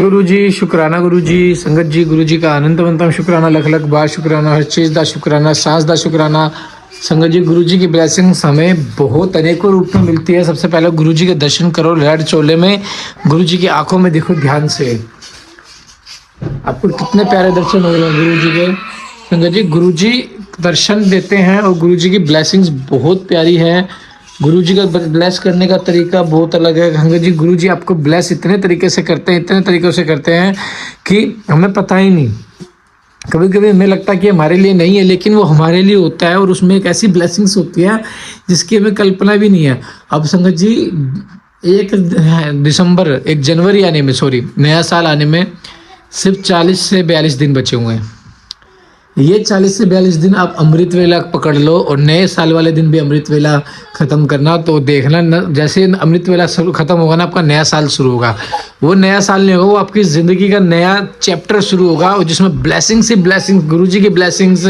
गुरु जी, शुकराना गुरु जी, संगत जी, गुरु जी का अनंतवंतम शुकराना, लख लख बार शुकराना, हर चीज़ दा शुकराना, सांस दा शुकराना। संगत जी, गुरु जी की ब्लेसिंग्स हमें बहुत अनेकों रूप में मिलती है। सबसे पहले गुरु जी के दर्शन करो रेड चोले में, गुरु जी की आंखों में देखो ध्यान से, आपको कितने प्यारे दर्शन हो रहे हैं गुरु जी के। संगत जी, गुरु जी दर्शन देते हैं और गुरु जी की ब्लेसिंग्स बहुत प्यारी है। गुरु जी का ब्लेस करने का तरीका बहुत अलग है। संगत जी, गुरु जी आपको ब्लेस इतने तरीके से करते हैं, इतने तरीक़ों से करते हैं कि हमें पता ही नहीं। कभी कभी हमें लगता है कि हमारे लिए नहीं है, लेकिन वो हमारे लिए होता है और उसमें एक ऐसी ब्लेसिंग्स होती है जिसकी हमें कल्पना भी नहीं है। अब संगत जी, 1 दिसंबर 1 जनवरी आने में, सॉरी, नया साल आने में सिर्फ 40 से 42 दिन बचे हुए हैं। ये 40 से 42 दिन आप अमृत वेला पकड़ लो और नए साल वाले दिन भी अमृत वेला ख़त्म करना, तो देखना न, जैसे अमृत वेला ख़त्म होगा ना, आपका नया साल शुरू होगा। वो नया साल नहीं होगा, वो आपकी ज़िंदगी का नया चैप्टर शुरू होगा, और जिसमें ब्लेसिंग से ब्लेसिंग, गुरु जी की ब्लेसिंग्स,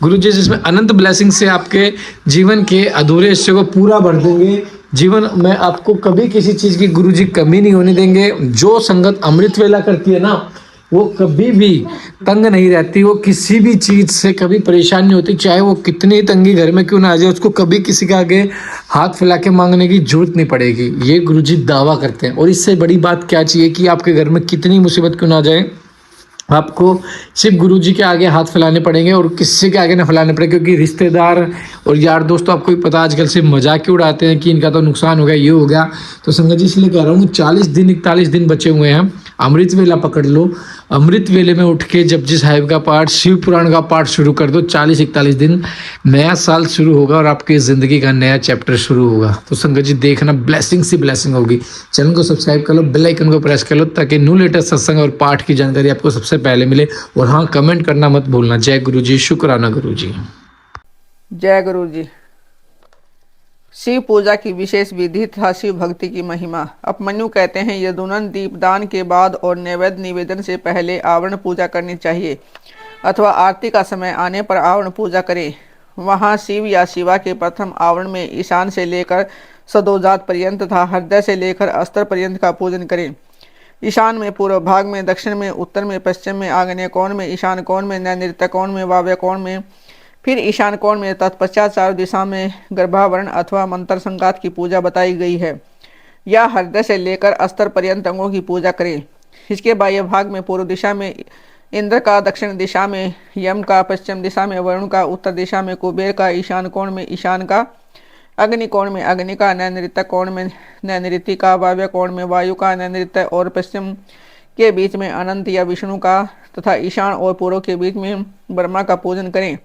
गुरु जी जिसमें अनंत ब्लेसिंग से आपके जीवन के अधूरे हिस्से को पूरा भर देंगे। जीवन में आपको कभी किसी चीज़ की गुरु जी कमी नहीं होने देंगे। जो संगत अमृत वेला करती है ना, वो कभी भी तंग नहीं रहती, वो किसी भी चीज़ से कभी परेशान नहीं होती, चाहे वो कितनी तंगी घर में क्यों ना आ जाए, उसको कभी किसी के आगे हाथ फैला के मांगने की जरूरत नहीं पड़ेगी। ये गुरुजी दावा करते हैं। और इससे बड़ी बात क्या चाहिए कि आपके घर में कितनी मुसीबत क्यों ना आ जाए, आपको सिर्फ गुरु जी के आगे हाथ फैलाने पड़ेंगे और किसी के आगे ना फैलाने पड़ेंगे। क्योंकि रिश्तेदार और यार दोस्त तो आपको भी पता आजकल से मजाक क्यों उड़ाते हैं कि इनका तो नुकसान हो गया, ये हो गया। तो संगत जी, इसलिए कह रहा हूँ 40 दिन 41 दिन बचे हुए हैं, अमृत वेला पकड़ लो। अमृत वेले में उठ के जपजी साहिब का पाठ, शिव पुराण का पाठ शुरू कर दो। 40-41 दिन नया साल शुरू होगा और आपकी ज़िंदगी का नया चैप्टर शुरू होगा। तो संगत जी, देखना ब्लेसिंग से ब्लेसिंग होगी। चैनल को सब्सक्राइब कर लो, बेल आइकन को प्रेस कर लो, ताकि न्यू लेटेस्ट सत्संग और पाठ की जानकारी आपको सबसे पहले मिले। और हाँ, कमेंट करना मत भूलना। जय गुरु जी, शुक्राना गुरु जी। जय गुरु जी। शिव पूजा की विशेष विधि तथा शिव भक्ति की महिमा। अपमन्यु कहते हैं, यदुनन दीपदान के बाद और नैवेद्य निवेदन से पहले आवरण पूजा करनी चाहिए, अथवा आरती का समय आने पर आवरण पूजा करें। वहाँ शिव या शिवा के प्रथम आवरण में ईशान से लेकर सदोजात पर्यंत तथा हृदय से लेकर अस्तर पर्यंत का पूजन करें। ईशान में पूर्व भाग में, दक्षिण में, उत्तर में, पश्चिम में, आग्नेय कोण में, ईशान कोण में, नैऋत्य कोण में, वायव्य कोण में, फिर ईशान कोण में, तत्पश्चात चारों दिशा में गर्भावरण अथवा मंत्र संघात की पूजा बताई गई है। या हृदय से लेकर अस्तर पर्यंत अंगों की पूजा करें। इसके बाह्य भाग में पूर्व दिशा में इंद्र का, दक्षिण दिशा में यम का, पश्चिम दिशा में वरुण का, उत्तर दिशा में कुबेर का, ईशान कोण में ईशान का, अग्नि कोण में अग्नि का, नैऋत्य कोण में नैऋति का, वायव्य कोण में वायु का, नैऋत्य और पश्चिम के बीच में अनंत या विष्णु का तथा ईशान और पूर्व के बीच में ब्रह्मा का पूजन करें।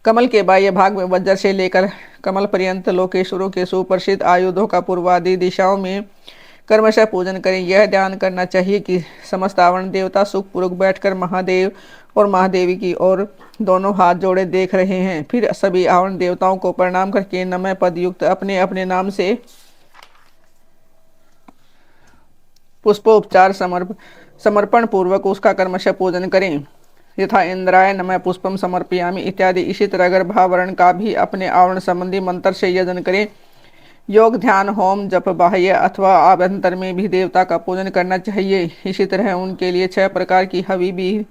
कमल के बाह्य भाग में वज्र से लेकर कमल पर्यंत लोकेश्वरों के सुप्रसिद्ध आयुधों का पूर्वादि दिशाओं में कर्मशः पूजन करें। यह ध्यान करना चाहिए कि समस्त आवरण देवता सुखपूर्वक बैठकर महादेव और महादेवी की ओर दोनों हाथ जोड़े देख रहे हैं। फिर सभी आवरण देवताओं को प्रणाम करके नमः पद युक्त अपने अपने नाम से पुष्पोपचार समर्पण पूर्वक उसका कर्मशः पूजन करें। यथा इंद्राय नमः पुष्पम समर्पयामि इत्यादि। इसी तरह गर्भावरण का भी अपने आवरण संबंधी मंत्र से यजन करें। योग, ध्यान, होम, जप बाह्य अथवा आभ्यंतर में भी देवता का पूजन करना चाहिए। इसी तरह उनके लिए 6 प्रकार की हवि भी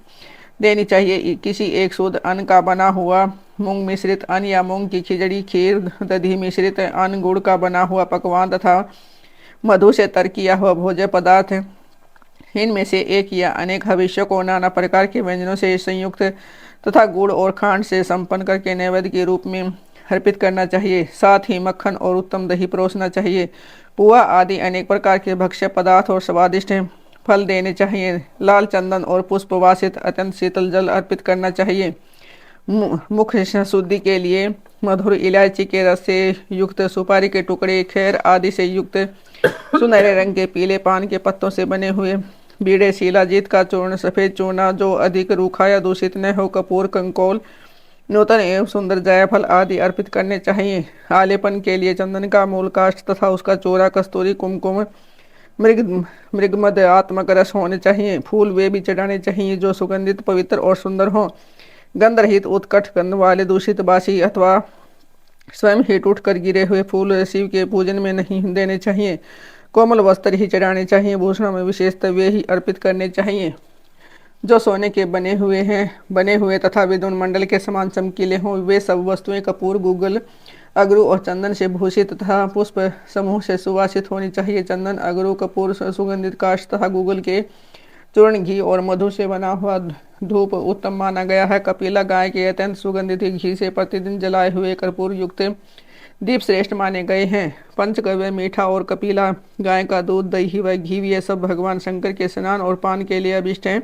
देनी चाहिए। किसी एक शुद्ध अन्न का बना हुआ मूंग मिश्रित अन्न या मूंग की खिचड़ी, खीर, दधी मिश्रित अन्न, गुड़ का बना हुआ पकवान तथा मधु से तर किया हुआ भोज्य पदार्थ, इनमें से एक या अनेक हविष्यों को नाना प्रकार के व्यंजनों से संयुक्त तथा गुड़ और खांड से संपन्न करके नैवेद्य के रूप में अर्पित करना चाहिए। साथ ही मक्खन और उत्तम दही परोसना चाहिए। पुआ आदि अनेक प्रकार के भक्ष्य पदार्थ और स्वादिष्ट फल देने चाहिए। लाल चंदन और पुष्प वासित अत्यंत शीतल जल अर्पित करना चाहिए। मुख शुद्धि के लिए मधुर इलायची के रस से युक्त सुपारी के टुकड़े, खैर आदि से युक्त सुनहरे रंग के पीले पान के पत्तों से बने हुए बीड़े, शिलाजीत का चूर्ण, सफ़ेद चूना जो अधिक रूखा या दूषित न हो, कपूर, कंकोल, नूतन एवं सुंदर जायफल आदि अर्पित करने चाहिए। आलेपन के लिए चंदन का मूल काष्ठ तथा उसका चूरा, कस्तूरी, कुमकुम, मृगमद आत्मक रस होने चाहिए। फूल वे भी चढ़ाने चाहिए जो सुगंधित, पवित्र और सुंदर हों। गंध रहित, उत्कट गंध वाले, दूषित, बासी अथवा स्वयं ही टूटकर गिरे हुए फूल शिव के पूजन में नहीं देने चाहिए। कोमल वस्त्र ही चढ़ाने चाहिए। भूषणों में विशेषतः वे ही अर्पित करने चाहिए जो सोने के बने हुए तथा विद्युत मंडल के समान चमकीले हों। वे सब वस्तुएं कपूर, गूगल, अगरू और चंदन से भूषित तथा पुष्प समूह से सुवासित होनी चाहिए। चंदन, अगरू, कपूर, सुगंधित काष्ठ तथा गूगल के चूर्ण, घी और मधु से बना हुआ धूप उत्तम माना गया है। कपिला गाय के अत्यंत सुगंधित घी से प्रतिदिन जलाए हुए कर्पूर युक्त दीप श्रेष्ठ माने गए हैं। पंचगव्य, मीठा और कपिला गाय का दूध, दही व घी ये सब भगवान शंकर के स्नान और पान के लिए अभिष्ट हैं।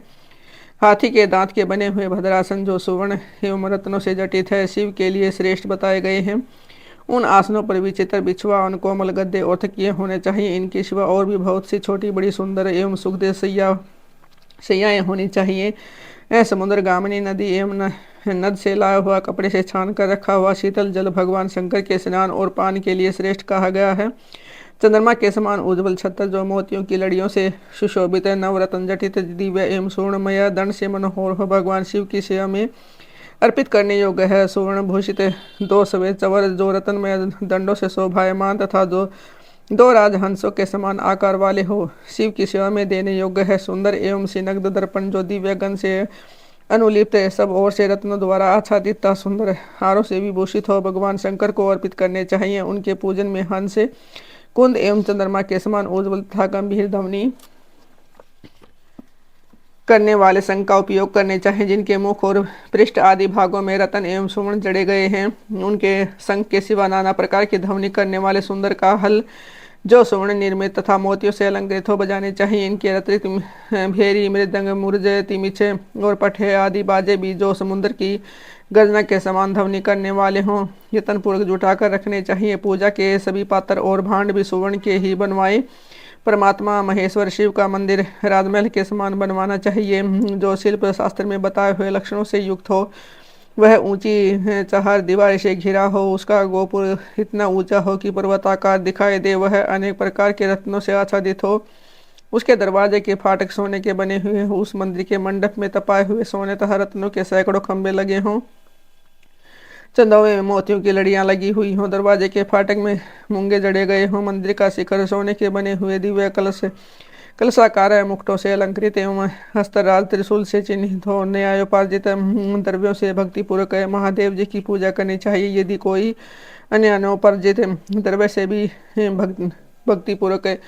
हाथी के दांत के बने हुए भद्रासन जो सुवर्ण एवं रत्नों से जटित है, शिव के लिए श्रेष्ठ बताए गए हैं। उन आसनों पर विचित्र बिछुआ, उन कोमल गद्दे और तकिए होने चाहिए। इनके सिवा और भी बहुत सी छोटी बड़ी सुंदर एवं सुखदेव सैयाएं होनी चाहिए। समुद्र गामिनी नदी एवं नद से लाया हुआ कपड़े से छान कर रखा हुआ शीतल जल भगवान शंकर के स्नान और पान के लिए श्रेष्ठ कहा गया है। चंद्रमा के समान उज्ज्वल छत्र जो मोतियों की लड़ियों से सुशोभित है, नवरत्न जटित दिव्य एवं सुवर्णमय दंड से मनोहर हो, भगवान शिव की सेवा में अर्पित करने योग्य है। सुवर्ण भूषित दो सफेद चवर जो रत्नमय दंडों से शोभायमान तथा जो दो राजहंसों के समान आकार वाले हो, शिव की सेवा में देने योग्य है। सुंदर एवं सिनग्ध दर्पण जो दिव्य गण से अनुलिप्त है, सब ओर से रत्नों द्वारा आच्छादित सुंदर हारों से विभूषित हो, भगवान शंकर को अर्पित करने चाहिए। उनके पूजन में हंस, कुंद एवं चंद्रमा के समान उज्ज्वल तथा गंभीर ध्वनि करने वाले शंख का उपयोग करने चाहिए, जिनके मुख और पृष्ठ आदि भागों में रत्न एवं सुवर्ण जड़े गए हैं। उनके शंख के सिवा नाना प्रकार की ध्वनि करने वाले सुंदर का हल जो स्वर्ण निर्मित तथा मोतियों से अलंकृत हो बजाने चाहिए। इनके अतिरिक्त भेरी, मृदंग, मुर्ज, तिमिचे और पठे आदि बाजे भी जो समुद्र की गर्जना के समान ध्वनि करने वाले हों, यत्नपूर्वक जुटाकर रखने चाहिए। पूजा के सभी पात्र और भांड भी सुवर्ण के ही बनवाए। परमात्मा महेश्वर शिव का मंदिर राजमहल के समान बनवाना चाहिए जो शिल्प शास्त्र में बताए हुए लक्षणों से युक्त हो। वह ऊंची चार दीवार से घिरा हो, उसका गोपुर इतना ऊंचा हो कि पर्वताकार दिखाई दे, वह अनेक प्रकार के रत्नों से आच्छादित हो, उसके दरवाजे के फाटक सोने के बने हुए हो, उस मंदिर के मंडप में तपाए हुए सोने तथा रत्नों के सैकड़ों खंभे लगे हों, चंदौवे में मोतियों की लड़ियां लगी हुई हों, दरवाजे के फाटक में मूंगे जड़े गए हों, मंदिर का शिखर सोने के बने हुए दिव्य कलशाकार मुकुटों से अलंकृत एवं हस्तराज त्रिशूल से चिन्हित हो, न्यायोपार्जित द्रव्यों से भक्तिपूर्वक महादेव जी की पूजा करनी चाहिए। यदि कोई अन्य अनोपार्जित द्रव्य से भी भक्तिपूर्वक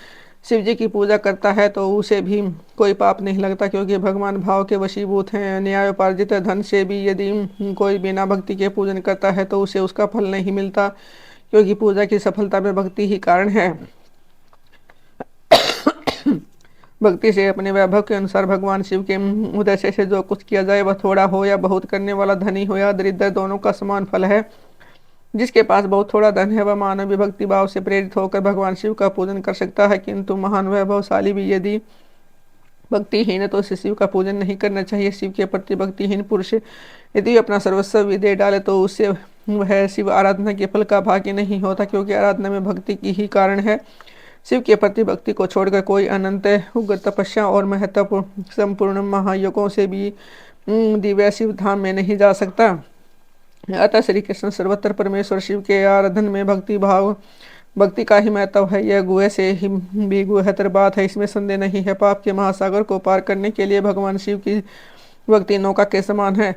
शिव जी की पूजा करता है तो उसे भी कोई पाप नहीं लगता, क्योंकि भगवान भाव के वशीभूत हैं। न्यायोपार्जित धन से भी यदि कोई बिना भक्ति के पूजन करता है तो उसे उसका फल नहीं मिलता, क्योंकि पूजा की सफलता में भक्ति ही कारण है। भक्ति से अपने वैभव के अनुसार भगवान शिव के उद्देश्य से जो कुछ किया जाए, वह थोड़ा हो या बहुत करने वाला धनी हो या दरिद्र, दोनों का समान फल है। जिसके पास बहुत थोड़ा धन है वह मानवीय भक्ति भाव से प्रेरित होकर भगवान शिव का पूजन कर सकता है, किंतु महान वैभवशाली भी यदि भक्तिहीन है तो उसे शिव का पूजन नहीं करना चाहिए। शिव के प्रति भक्तिहीन पुरुष यदि अपना सर्वस्व भी दे डाले तो उससे वह शिव आराधना के फल का भागी नहीं होता, क्योंकि आराधना में भक्ति की ही कारण है। शिव के प्रति भक्ति को छोड़कर कोई अनंत उग्र तपस्या और महत्वपूर्ण संपूर्ण महायुगों से भी दिव्य शिव धाम में नहीं जा सकता। अतः श्री कृष्ण सर्वत्र परमेश्वर शिव के आराधन में भक्ति का ही महत्व है। यह गुहे से ही भी गुहतर बात है, इसमें संदेह नहीं है। पाप के महासागर को पार करने के लिए भगवान शिव की भक्ति नौका के समान है।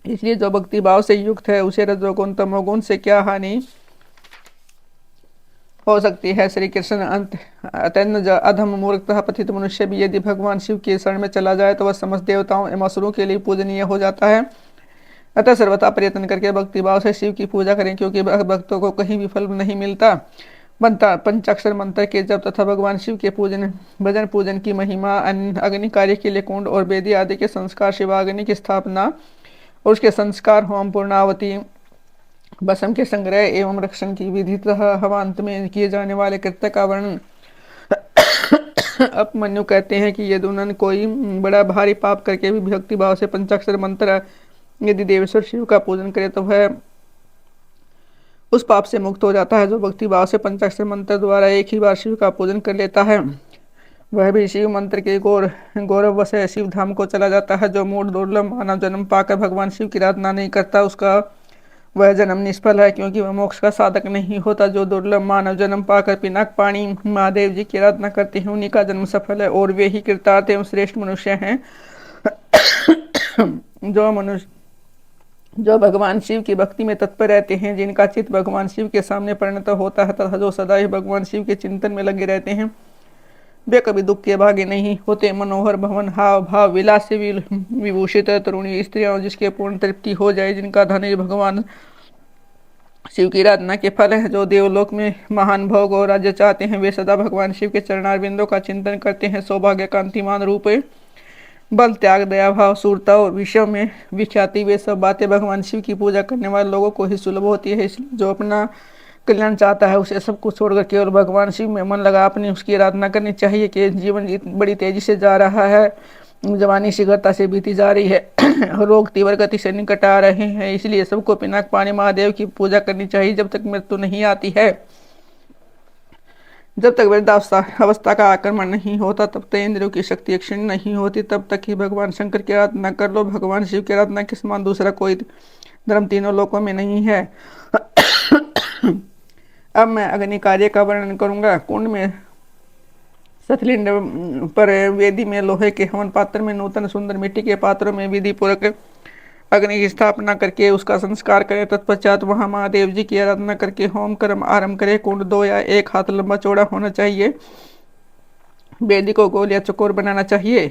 इसलिए जो भक्ति भाव से युक्त है उसे रजोगुण तमोगुण से क्या हानि हो सकती है। श्री कृष्ण अत्यंत अधम मूर्ख तथा पतित मनुष्य भी यदि भगवान शिव के शरण में चला जाए तो वह समस्त देवताओं एवं असुरों के लिए पूजनीय हो जाता है। अतः सर्वथा प्रयत्न करके भक्ति भाव से शिव की पूजा करें, क्योंकि भक्तों को कहीं भी फल नहीं मिलता बनता। पंचाक्षर मंत्र के जप तथा भगवान शिव के भजन पूजन की महिमा, अग्नि कार्य के लिए कुंड और वेदी आदि के संस्कार, शिवाग्नि की स्थापना और उसके संस्कार, होम, पूर्णावती, भस्म के संग्रह एवं रक्षण की विधि तथा हवांत में किए जाने वाले कृत्य का वर्णन। उपमन्यु कहते हैं कि यदि उन्होंने कोई बड़ा भारी पाप करके भी भक्ति भाव से पंचाक्षर मंत्र यदि देवेश्वर शिव का पूजन करे तो वह उस पाप से मुक्त हो जाता है। जो भक्ति भाव से पंचाक्षर मंत्र द्वारा एक ही बार शिव का पूजन कर लेता है वह भी शिव मंत्र के गौरव से शिव धाम को चला जाता है। जो मूढ़ दुर्लभ मानव जन्म पाकर भगवान शिव की आराधना नहीं करता उसका वह जन्म निष्फल है, क्योंकि वह मोक्ष का साधक नहीं होता। जो दुर्लभ मानव जन्म पाकर पिनाक पाणी महादेव जी की आराधना करते हैं, उन्हीं का जन्म सफल है, और वे ही कृतार्थ एवं श्रेष्ठ मनुष्य हैं। जो भगवान शिव की भक्ति में तत्पर रहते हैं, जिनका चित्त भगवान शिव के सामने परिणत होता है, तथा जो सदा ही भगवान शिव के चिंतन में लगे रहते हैं, वे कभी दुख के भागी नहीं होते। मनोहर भवन हाव भाव विलास से विभूषित तरुणी स्त्रियां, जिसके पूर्ण तृप्ति हो जाए, जिनका धन ही भगवान शिव की आराधना के फल है, जो देवलोक में महान भोग और राज्य चाहते हैं, वे सदा भगवान शिव के चरणारविंदों का चिंतन करते हैं। सौभाग्य कांतिमान रूप बल त्याग दया भाव सूरता और विषयों में विख्याति, वे सब बातें भगवान शिव की पूजा करने वाले लोगों को ही सुलभ होती है। इसलिए जो अपना कल्याण चाहता है, उसे सब कुछ छोड़कर केवल भगवान शिव में मन लगा अपनी उसकी आराधना करनी चाहिए। कि जीवन बड़ी तेजी से जा रहा है, जवानी शीघ्रता से बीती जा रही है, रोग तीव्र गति से निकट आ रहे हैं, इसलिए सबको पिनाक पानी महादेव की पूजा करनी चाहिए जब तक मृत्यु नहीं आती है। जब तक वृद्धावस्था का आक्रमण नहीं होता, तब तक इंद्रियों की शक्ति क्षीण नहीं होती, तब तक ही भगवान शंकर की आराधना कर लो। भगवान शिव की आराधना के समान दूसरा कोई धर्म तीनों लोकों में नहीं है। अब मैं अग्नि कार्य का वर्णन करूंगा। कुंड में सतलिंड पर वेदी में लोहे के हवन पात्र में नूतन सुंदर मिट्टी के पात्रों में विधि पूर्वक अग्नि की स्थापना करके उसका संस्कार करें। तत्पश्चात वहां महादेव जी की आराधना करके होम कर्म आरंभ करें। कुंड 2 या 1 हाथ लंबा चौड़ा होना चाहिए। वेदी को गोल या चौकोर बनाना चाहिए,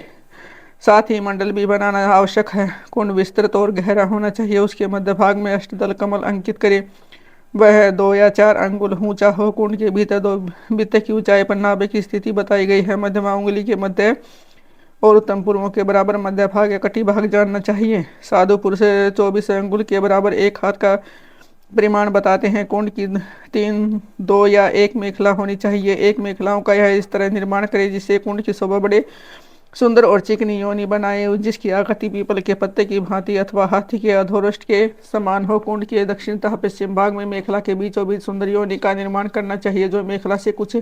साथ ही मंडल भी बनाना आवश्यक है। कुंड विस्तृत और गहरा होना चाहिए। उसके मध्य भाग में अष्टदल कमल अंकित करें। वह 2 या 4 अंगुल ऊंचा हो। कुंड के भीतर 2 बित्ते की ऊंचाई पर नाभि की स्थिति बताई गई है। मध्यमा उंगली के मध्य और उत्तम पूर्वों के बराबर मध्य भाग या कटी भाग जानना चाहिए। साधु पुरुष 24 अंगुल के बराबर 1 हाथ का परिमाण बताते हैं। कुंड की 3, 2 या 1 मेखला होनी चाहिए। 1 मेखलाओं का यह इस तरह निर्माण करे जिससे कुंड की शोभा बड़े सुंदर और चिकनी योनि बनाए, जिसकी आकृति पीपल के पत्ते की भांति अथवा हाथी के अधोरष्ट के समान हो। कुंड के दक्षिण तथा पश्चिम भाग में मेखला के बीचों बीच सुंदर योनि का निर्माण करना चाहिए, जो मेखला से कुछ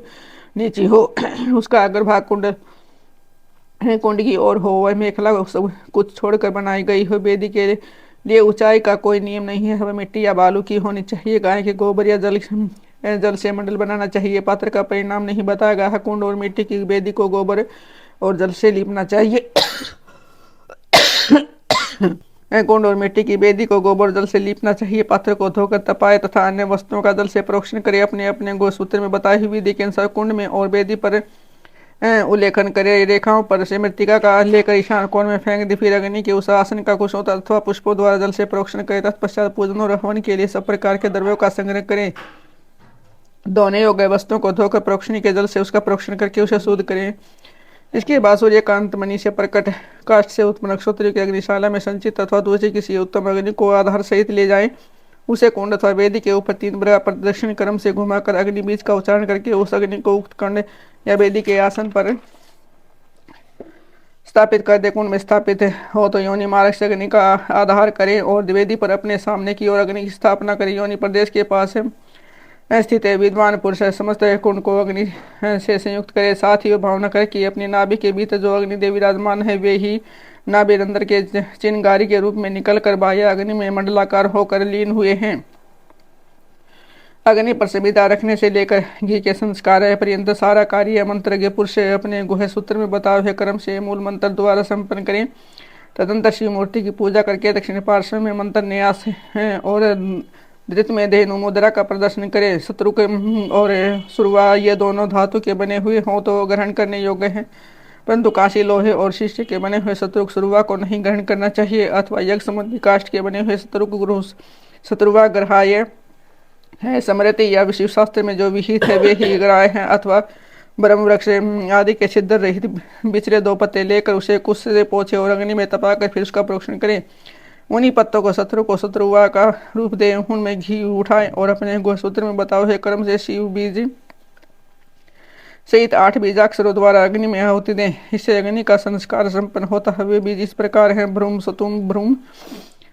नीची हो। उसका अग्रभाग कुंड की ओर हो। वह मेखला सब कुछ छोड़कर बनाई गई हो। वेदी के लिए ऊंचाई का कोई नियम नहीं है। वह मिट्टी या बालू की होनी चाहिए। गाय के गोबर या जल से मंडल बनाना चाहिए। पात्र का परिणाम नहीं बताया गया है। कुंड और मिट्टी की वेदी को गोबर और जल से लीपना चाहिए। कुंड और मिट्टी की वेदी को गोबर जल से लीपना चाहिए। पात्र को धोकर तपाए तथा अन्य वस्तुओं का जल से प्रोक्षण करे। अपने अपने गोसूत्र में बताई हुई विधि के अनुसार कुंड में और वेदी पर उल्लेखन करे। रेखाओं पर से मृतिका का लेकर ईशान कोण में फेंक दी। फिर अग्नि के उस आसन का कुशों अथवा पुष्पों द्वारा जल से प्रोक्षण करे। तत्पश्चात पूजन और हवन के लिए सब प्रकार के द्रव्यों का संग्रह करें। धोने योग्य वस्तुओं को धोकर प्रोक्षणी के जल से उसका प्रोक्षण करके उसे शुद्ध करें। इसके बाद सूर्यकांत मणि से प्रकट काष्ठ से उत्पन्न नक्षत्र की अग्निशाला में संचित अथवा दूसरी किसी उत्तम अग्नि को आधार सहित ले जाएं। उसे कुंड अथवा वेदी के ऊपर 3 बार प्रदक्षिण क्रम से घुमाकर अग्नि बीज का उच्चारण करके उस अग्नि को उक्त कुंड या वेदी के आसन पर स्थापित कर दे। कुंड में स्थापित हो तो योनि मार्ग से अग्नि का आधार करें और वेदी पर अपने सामने की ओर अग्नि की स्थापना करें। योनि प्रदेश के पास स्थित विद्वान पुरुष समस्त कुंड को अग्नि से संयुक्त करे। साथ ही वह भावना करे कि अपनी नाभि के भीतर जो अग्निदेव विराजमान है, वे ही नाभि रंध्र के चिन्हगारी के रूप में निकलकर बाह्य अग्नि में मंडलाकार होकर लीन हुए हैं। अग्नि पर संविदा रखने से लेकर घी के संस्कार पर्यंत सारा कार्य मंत्रज्ञ पुरुष अपने गुह सूत्र में बताए हुए क्रम से मूल मंत्र द्वारा संपन्न करें। तदंतर शिव मूर्ति की पूजा करके दक्षिण पार्श्व में मंत्र न्यास और धृत में धेनु मुद्रा का प्रदर्शन करें। शत्रु के और सुरवा ये दोनों धातु के बने हुए हों तो ग्रहण करने योग्य हैं, परंतु कांसी लोहे और शीशे के बने हुए शत्रुक सुरवा को नहीं ग्रहण करना चाहिए। अथवा यज्ञ संबंधी काष्ठ के बने हुए शत्रुवा ग्रहाय है। स्मृति या शिव शास्त्र में जो विहित है वे ही ग्राह्य हैं। अथवा ब्रह्म वृक्ष आदि के छिद्र रहित बिछड़े 2 पत्ते लेकर उसे कुश से पोछे और अग्नि में तपाकर फिर उसका प्रोक्षण करें। उन्हीं पत्तों को शत्रुवा का रूप दे, उनमें घी उठाए और अपने गोसूत्र में बताए हुए क्रम से शिव बीज सहित 8 बीजाक्षरों द्वारा अग्नि में आहुति दें। इससे अग्नि का संस्कार संपन्न होता है। वे बीज इस प्रकार हैं: भ्रूम, सतुम, भ्रूम,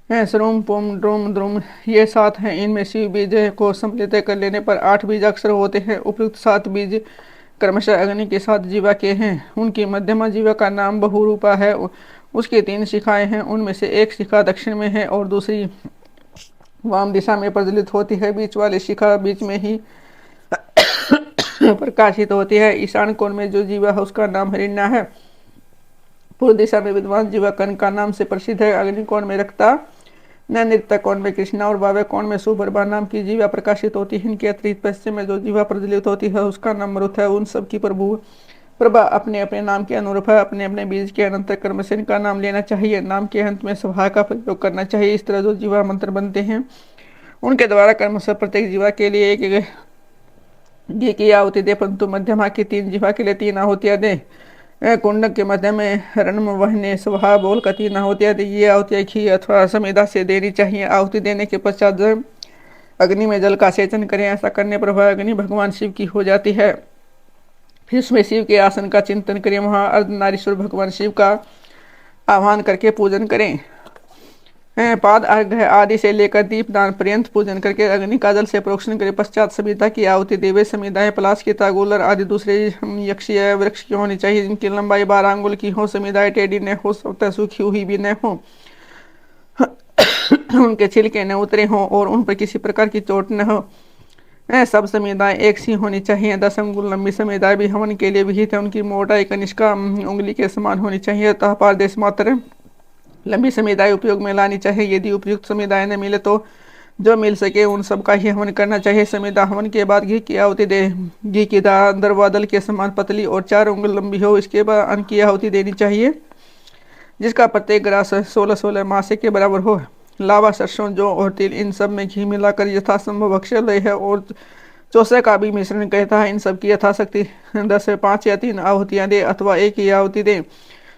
श्रुम, पुम, ड्रुम, द्रुम। ये 7 हैं। इनमें शिव बीज को सम्मिलित कर लेने पर 8 बीजाक्षर होते हैं। उपयुक्त 7 बीज क्रमशः अग्नि के 7 जीवा के हैं। उनकी मध्यमा जीवा का नाम बहुरूपा है। उसकी 3 शिखाएं हैं। उनमें से एक शिखा दक्षिण में है और दूसरी वाम दिशा में प्रज्वलित होती है। बीच वाली शिखा बीच में ही प्रकाशित होती है। ईशान कोण में जो जीवा है उसका नाम हिरण्या है। पूर्व दिशा में विद्वान जीवा कर्ण का नाम से प्रसिद्ध है। अग्नि कोण में रक्ता, नैऋत्य कोण में कृष्णा और वायव्य कोण में सुप्रभा नाम की जीवा प्रकाशित होती है। इनके अतिरिक्त पश्चिम में जो जीवा प्रज्वलित होती है उसका नाम मरुत है। उन सब की प्रभा अपने अपने नाम के अनुरूप है। अपने अपने बीज के अनंतर कर्म से इनका नाम लेना चाहिए। नाम के अंत में सभा का प्रयोग करना चाहिए। इस तरह जो जीवा मंत्र बनते हैं उनके द्वारा कर्म से प्रत्येक जीवा के लिए एक घी की आहुति दे, परंतु मध्यमा की 3 जीवा के लिए 3 आहुतियां दे। कुंडक के मध्य में रणम वहने स्वहा बोल का 3 आहुतियां दे। ये आहुतियां घी अथवा समेदा से देनी चाहिए। आहुति देने के पश्चात अग्नि में जल का सेचन करें। ऐसा करने पर वह अग्नि भगवान शिव की हो जाती है। फिर उसमें शिव के आसन का चिंतन करें। वहाँ अर्धनारीश्वर भगवान शिव का आह्वान करके पूजन करें। पाद अर्घ्य आदि से लेकर दीपदान पर्यंत पूजन करके अग्नि का जल से प्रोक्षण करें। पश्चात समिधा की आहुति देवे। समिधाएं पलाश की तागुलर आदि दूसरे यक्षीय वृक्ष की होनी चाहिए, जिनकी लंबाई 12 अंगुल की हो। समिधाएं टेढ़ी न हो, स्वतः सूखी हुई भी न हो, उनके छिलके न उतरे हों और उन पर किसी प्रकार की चोट न हो। सब समिधाएं एक सी होनी चाहिए। 10 अंगुल लंबी समिधाएं भी हवन के लिए विहित है। उनकी मोटाई कनिष्का उंगली के समान होनी चाहिए। अतः पारदेश मात्र लंबी समिधाएं उपयोग में लानी चाहिए। यदि उपयुक्त समिधाएं न मिले तो जो मिल सके उन सब का ही हवन करना चाहिए। समिधा हवन के बाद घी की आहुति दे। घी की अंदर बादल के समान पतली और 4 उंगल लंबी हो। इसके बाद अन्न की आहुति देनी चाहिए, जिसका प्रत्येक ग्रास 16-16 मासे के बराबर हो। लावा, सरसों, जौ और तिल, इन सब में घी मिलाकर यथासंभव अक्षय लय है और चौसे का भी मिश्रण कहता है। इन सब की यथाशक्ति 10 से 5 या 3 आहुतियां दे अथवा एक ही आहुति दे।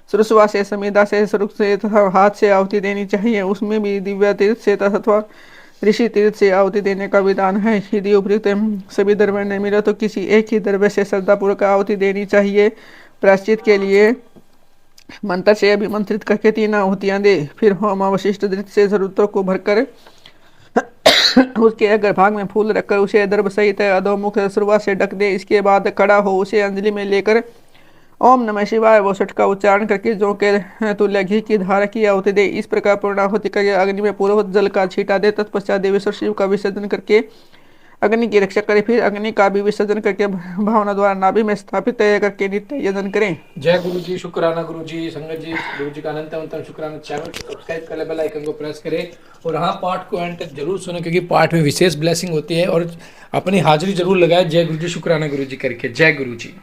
सुरसुआ से, समिधा से, सुरुख से तथा हाथ से आहुति देनी चाहिए। उसमें भी दिव्य तीर्थ से अथवा ऋषि तीर्थ से आहुति देने का विधान है। यदि उपयुक्त सभी द्रव्य नहीं मिले तो किसी एक ही द्रव्य से श्रद्धापूर्वक आहुति देनी चाहिए। प्रायश्चित के लिए मंत्र से अभिमंत्रित करके 3 आहुतियां दे। फिर होम अवशिष्ट दृष्टि से जरूरतों को भरकर उसके अग्रभाग में फूल रखकर उसे दर्भ सहित अधोमुख शुरुआत से ढक दे। इसके बाद खड़ा हो उसे अंजलि में लेकर ओम नमः शिवाय वोसठ का उच्चारण करके जौ के तुल्य घी की धारा की आहुति दे। इस प्रकार पूर्णाहुति करके अग्नि में पूर्ववत जल का छींटा दे। तत्पश्चात देवेश्वर शिव का विसर्जन करके अग्नि की रक्षा करे। फिर अग्नि का भी विसर्जन करके भावना द्वारा नाभि में स्थापित करके नित्य यजन करें। जय गुरु जी, शुक्राना गुरु जी, संगत जी, गुरु जी का अनंत शुक्राना। चैनल को सब्सक्राइब कर ले, बेल आइकन को प्रेस करें और हाँ, पाठ को एंड तक जरूर सुनो क्योंकि पाठ में विशेष ब्लेसिंग होती है और अपनी हाजिरी जरूर लगाए। जय गुरु जी, शुक्राना गुरु जी करके। जय गुरु जी।